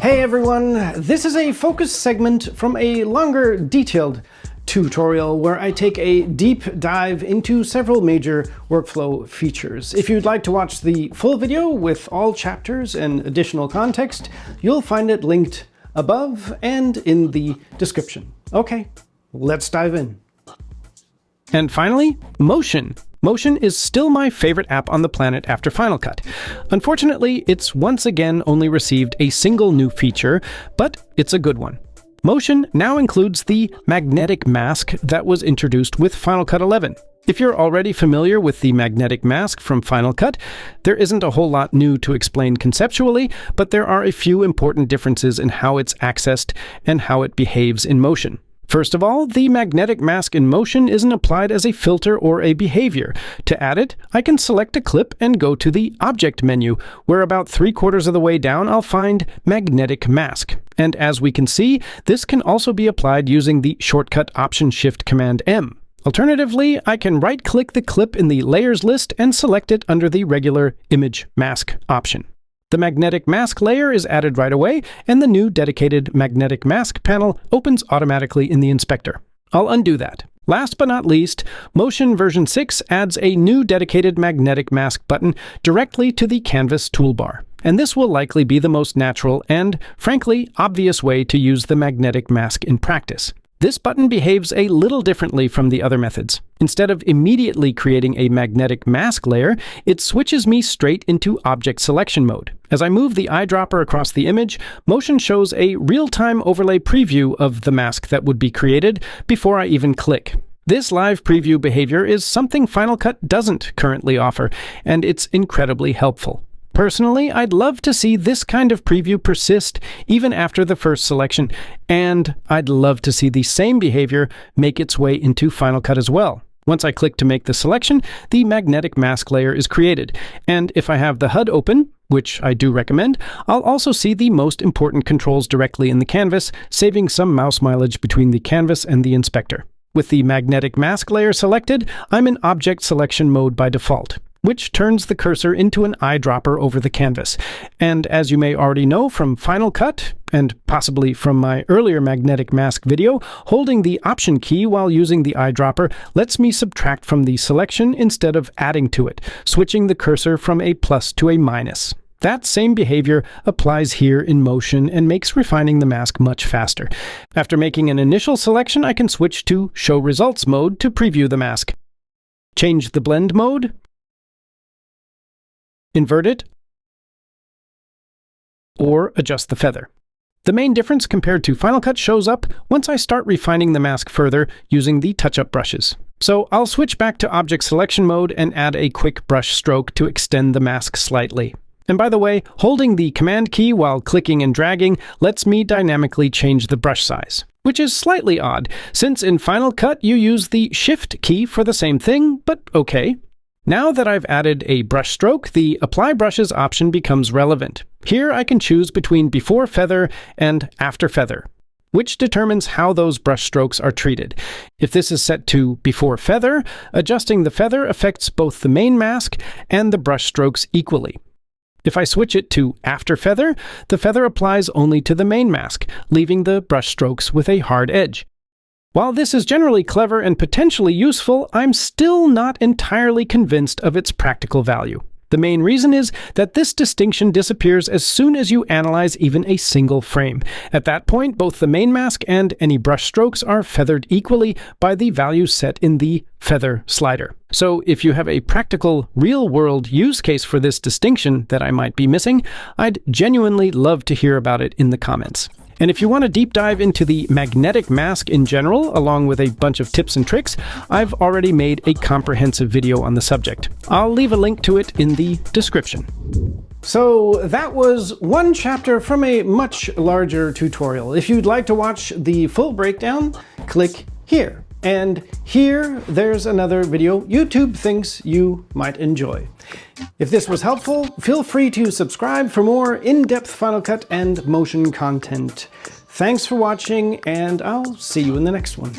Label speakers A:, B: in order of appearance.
A: Hey everyone, this is a focus segment from a longer, detailed tutorial where I take a deep dive into several major workflow features. If you'd like to watch the full video with all chapters and additional context, you'll find it linked above and in the description. Okay, let's dive in. And finally, Motion. Motion is still my favorite app on the planet after Final Cut. Unfortunately, it's once again only received a single new feature, but it's a good one. Motion now includes the magnetic mask that was introduced with Final Cut 11. If you're already familiar with the magnetic mask from Final Cut, there isn't a whole lot new to explain conceptually, but there are a few important differences in how it's accessed and how it behaves in Motion. First of all, the magnetic mask in Motion isn't applied as a filter or a behavior. To add it, I can select a clip and go to the Object menu, where about 3/4 of the way down I'll find Magnetic Mask. And as we can see, this can also be applied using the shortcut Option-Shift-Command-M. Alternatively, I can right-click the clip in the Layers list and select it under the regular Image Mask option. The magnetic mask layer is added right away, and the new dedicated magnetic mask panel opens automatically in the inspector. I'll undo that. Last but not least, Motion version 6 adds a new dedicated magnetic mask button directly to the canvas toolbar. And this will likely be the most natural and, frankly, obvious way to use the magnetic mask in practice. This button behaves a little differently from the other methods. Instead of immediately creating a magnetic mask layer, it switches me straight into object selection mode. As I move the eyedropper across the image, Motion shows a real-time overlay preview of the mask that would be created before I even click. This live preview behavior is something Final Cut doesn't currently offer, and it's incredibly helpful. Personally, I'd love to see this kind of preview persist even after the first selection, and I'd love to see the same behavior make its way into Final Cut as well. Once I click to make the selection, the magnetic mask layer is created, and if I have the HUD open, which I do recommend, I'll also see the most important controls directly in the canvas, saving some mouse mileage between the canvas and the inspector. With the magnetic mask layer selected, I'm in object selection mode by default, which turns the cursor into an eyedropper over the canvas. And as you may already know from Final Cut, and possibly from my earlier magnetic mask video, holding the Option key while using the eyedropper lets me subtract from the selection instead of adding to it, switching the cursor from a plus to a minus. That same behavior applies here in Motion and makes refining the mask much faster. After making an initial selection, I can switch to Show Results mode to preview the mask. Change the blend mode, invert it, or adjust the feather. The main difference compared to Final Cut shows up once I start refining the mask further using the touch-up brushes. So I'll switch back to object selection mode and add a quick brush stroke to extend the mask slightly. And by the way, holding the Command key while clicking and dragging lets me dynamically change the brush size, which is slightly odd, since in Final Cut you use the Shift key for the same thing, but okay. Now that I've added a brush stroke, the Apply Brushes option becomes relevant. Here I can choose between Before Feather and After Feather, which determines how those brush strokes are treated. If this is set to Before Feather, adjusting the feather affects both the main mask and the brush strokes equally. If I switch it to After Feather, the feather applies only to the main mask, leaving the brush strokes with a hard edge. While this is generally clever and potentially useful, I'm still not entirely convinced of its practical value. The main reason is that this distinction disappears as soon as you analyze even a single frame. At that point, both the main mask and any brush strokes are feathered equally by the value set in the feather slider. So if you have a practical, real-world use case for this distinction that I might be missing, I'd genuinely love to hear about it in the comments. And if you want to deep dive into the magnetic mask in general, along with a bunch of tips and tricks, I've already made a comprehensive video on the subject. I'll leave a link to it in the description. So that was one chapter from a much larger tutorial. If you'd like to watch the full breakdown, click here. And here, there's another video YouTube thinks you might enjoy. If this was helpful, feel free to subscribe for more in-depth Final Cut and Motion content. Thanks for watching, and I'll see you in the next one.